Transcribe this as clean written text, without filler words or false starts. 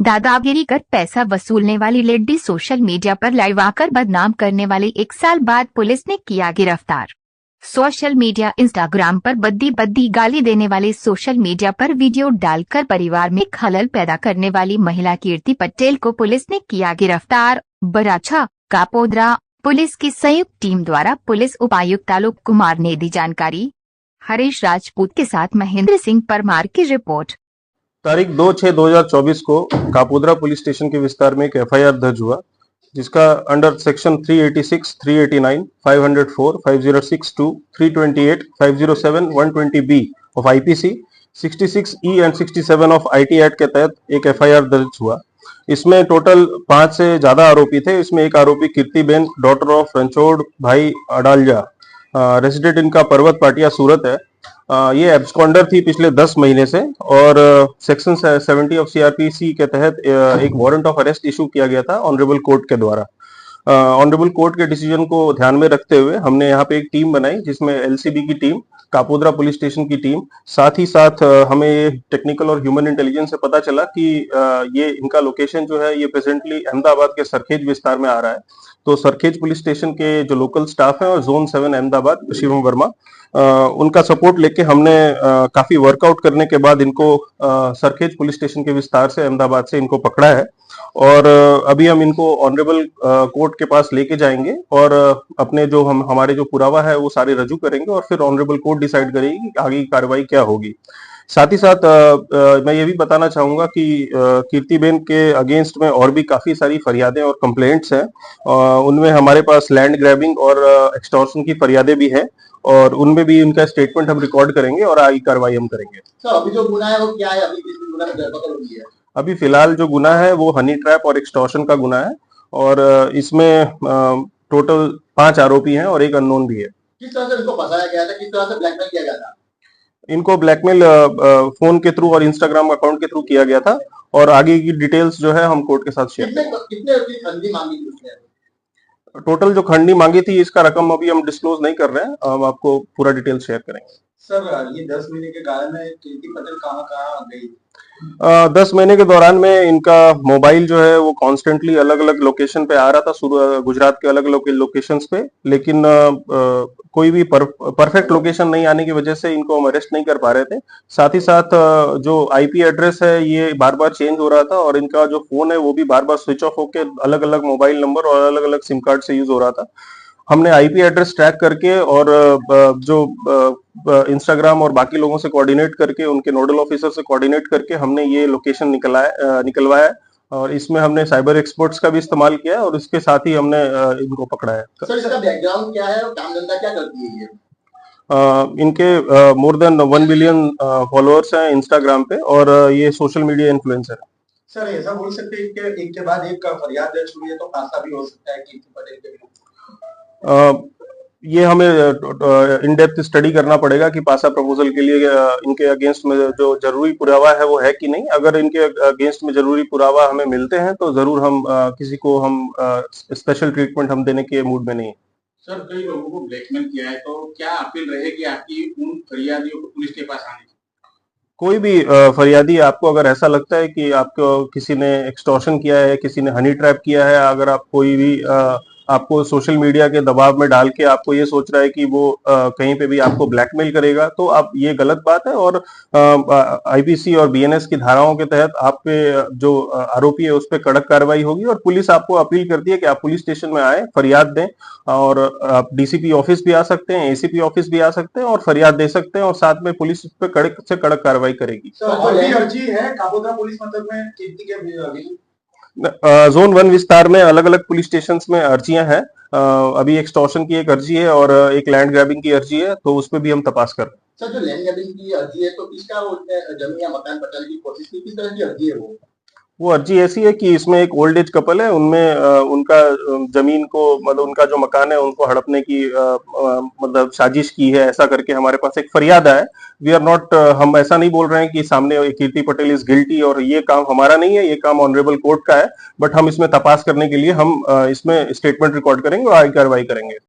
दादागिरी कर पैसा वसूलने वाली लेडी सोशल मीडिया पर लाइव आकर बदनाम करने वाली 1 साल बाद पुलिस ने किया गिरफ्तार। सोशल मीडिया इंस्टाग्राम पर बद्दी बद्दी गाली देने वाली सोशल मीडिया पर वीडियो डालकर परिवार में खलल पैदा करने वाली महिला कीर्ति पटेल को पुलिस ने किया गिरफ्तार। बराछा कापोद्रा पुलिस की संयुक्त टीम द्वारा पुलिस उपायुक्त आलोक कुमार ने दी जानकारी। हरीश राजपूत के साथ महेंद्र सिंह परमार की रिपोर्ट। तारीख 2/6/2024 को कापोद्रा पुलिस स्टेशन के विस्तार में एक एफआईआर दर्ज हुआ, जिसका under section 386, 389, 504, 5062, 328, 507, 120B of IPC, 66E and 67 of IT act के तहत एक एफआईआर दर्ज हुआ। इसमें टोटल 5 से ज्यादा आरोपी थे। इसमें एक आरोपी कीर्तिबेन डॉटर ऑफ रणछोड़ भाई अडालजा, रेसिडेंट इनका पर्वत पाटिया सूरत है। ये एब्सकॉन्डर थी पिछले 10 महीने से और सेक्शन 70 ऑफ सीआरपीसी के तहत एक वारंट ऑफ अरेस्ट इशू किया गया था ऑनरेबल कोर्ट के द्वारा। ऑनरेबल कोर्ट के डिसीजन को ध्यान में रखते हुए हमने यहाँ पे एक टीम बनाई, जिसमें एलसीबी की टीम, कापोद्रा पुलिस स्टेशन की टीम, साथ ही साथ हमें टेक्निकल और ह्यूमन इंटेलिजेंस से पता चला कि ये इनका लोकेशन जो है ये प्रेजेंटली अहमदाबाद के सरखेज विस्तार में आ रहा है। तो सरखेज पुलिस स्टेशन के जो लोकल स्टाफ है और जोन 7 अहमदाबाद शिवम वर्मा, उनका सपोर्ट लेके हमने काफी वर्कआउट करने के बाद इनको सरखेज पुलिस स्टेशन के विस्तार से अहमदाबाद से इनको पकड़ा है और अभी हम इनको ऑनरेबल कोर्ट के पास लेके जाएंगे और अपने जो हमारे जो पुरावा है वो सारे रजू करेंगे और फिर ऑनरेबल कोर्ट डिसाइड करेगी कि आगे की कार्रवाई क्या होगी। साथ ही साथ मैं ये भी बताना चाहूंगा कि कीर्तिबेन के अगेंस्ट में और भी काफी सारी फरियादें और कंप्लेंट्स हैं। उनमें हमारे पास लैंड ग्रैबिंग और एक्सटॉर्शन की फरियादें भी हैं और उनमें भी उनका स्टेटमेंट हम रिकॉर्ड करेंगे और आगे कार्रवाई हम करेंगे। तो अभी जो गुना है वो क्या है? अभी किस गुना में धरपकड़ हुई है? अभी फिलहाल जो गुना है वो हनी ट्रैप और एक्सटॉर्शन का गुना है और इसमें टोटल 5 आरोपी हैं और एक अननोन भी है। किस तरह से इनको फंसाया गया था? किस तरह से ब्लैकमेल किया गया था? इनको ब्लैकमेल फोन के थ्रू और इंस्टाग्राम अकाउंट के थ्रू किया गया था और आगे की डिटेल्स जो है हम कोर्ट के साथ शेयर करेंगे। कितने खंडी मांगी थी उसने? टोटल जो खंडी मांगी थी इसका रकम अभी हम डिस्क्लोज नहीं कर रहे हैं, हम आपको पूरा डिटेल शेयर करेंगे। सर, ये 10 महीने के गायब में कीर्ति पटेल कहाँ गई? 10 महीने के दौरान में इनका मोबाइल जो है वो कॉन्स्टेंटली अलग अलग लोकेशन पे आ रहा था, गुजरात के अलग अलग लोकेशंस पे, लेकिन कोई भी परफेक्ट लोकेशन नहीं आने की वजह से इनको हम अरेस्ट नहीं कर पा रहे थे। साथ ही साथ जो आईपी एड्रेस है ये बार बार चेंज हो रहा था और इनका जो फोन है वो भी बार बार स्विच ऑफ होकर अलग अलग मोबाइल नंबर और अलग अलग सिम कार्ड से यूज हो रहा था। हमने आईपी एड्रेस ट्रैक करके और जो इंस्टाग्राम और बाकी लोगों से कोऑर्डिनेट करके, उनके नोडल ऑफिसर से कोऑर्डिनेट करके हमने ये लोकेशन निकलवाया और इसमें हमने साइबर एक्सपर्ट्स का भी इस्तेमाल किया और इसके साथ ही हमने इनको पकड़ा है। सर, इसका बैकग्राउंड क्या है और काम धंधा क्या करती है ये? इनके मोर देन 1 बिलियन फॉलोअर्स हैं इंस्टाग्राम पे और ये सोशल मीडिया इन्फ्लुएंसर है। सर, ऐसा बोल सकते हैं कि एक के बाद एक फरियाद दर्ज हुई है तो फांसा भी हो सकता है कीर्ति पटेल के विरुद्ध? ये हमें इन डेप्थ स्टडी करना पड़ेगा कि पासा प्रपोजल के लिए इनके अगेंस्ट में जो जरूरी पुरावा है वो है कि नहीं। अगर इनके अगेंस्ट में जरूरी पुरावा हमें मिलते हैं तो जरूर हम किसी को हम स्पेशल ट्रीटमेंट हम देने के मूड में नहीं है। सर, कई लोगों को ब्लैकमेल किया है तो क्या अपील रहेगी आपकी उन फरियादियों को पुलिस के पास आने की? कोई भी फरियादी, आपको अगर ऐसा लगता है कि आपको किसी ने एक्सटॉर्शन किया है, किसी ने हनी ट्रैप किया है, अगर आप कोई भी आपको सोशल मीडिया के दबाव में डाल के आपको ये सोच रहा है कि वो कहीं पे भी आपको ब्लैकमेल करेगा, तो आप ये गलत बात है और आईपीसी और बीएनएस की धाराओं के तहत आप पे जो आरोपी है उस पर कड़क कार्रवाई होगी और पुलिस आपको अपील करती है कि आप पुलिस स्टेशन में आए, फरियाद दें और आप डीसीपी ऑफिस भी आ सकते हैं, एसीपी ऑफिस भी आ सकते हैं और फरियाद दे सकते हैं और साथ में पुलिस इस पे कड़क से कड़क कार्रवाई करेगी। अर्जी है कापोद्रा पुलिस मतलब में कीर्ति के जोन 1 विस्तार में अलग अलग पुलिस स्टेशन में अर्जियां हैं। अभी एक्सटॉर्शन की एक अर्जी है और एक लैंड ग्रैबिंग की अर्जी है, तो उस पर भी हम तपास कर रहे हैं। सर, जो लैंड ग्रैबिंग की अर्जी है तो किसका जमीन या मकान पटाने की कोशिश की? किस तरह की अर्जी है वो अर्जी ऐसी है कि इसमें एक ओल्ड एज कपल है, उनमें उनका जमीन को, मतलब उनका जो मकान है उनको हड़पने की मतलब साजिश की है, ऐसा करके हमारे पास एक फरियाद है। वी आर नॉट, हम ऐसा नहीं बोल रहे हैं कि सामने कीर्ति पटेल इज गिल्टी और ये काम हमारा नहीं है, ये काम ऑनरेबल कोर्ट का है, बट हम इसमें तपास करने के लिए हम इसमें स्टेटमेंट रिकॉर्ड करेंगे और आगे कार्रवाई करेंगे।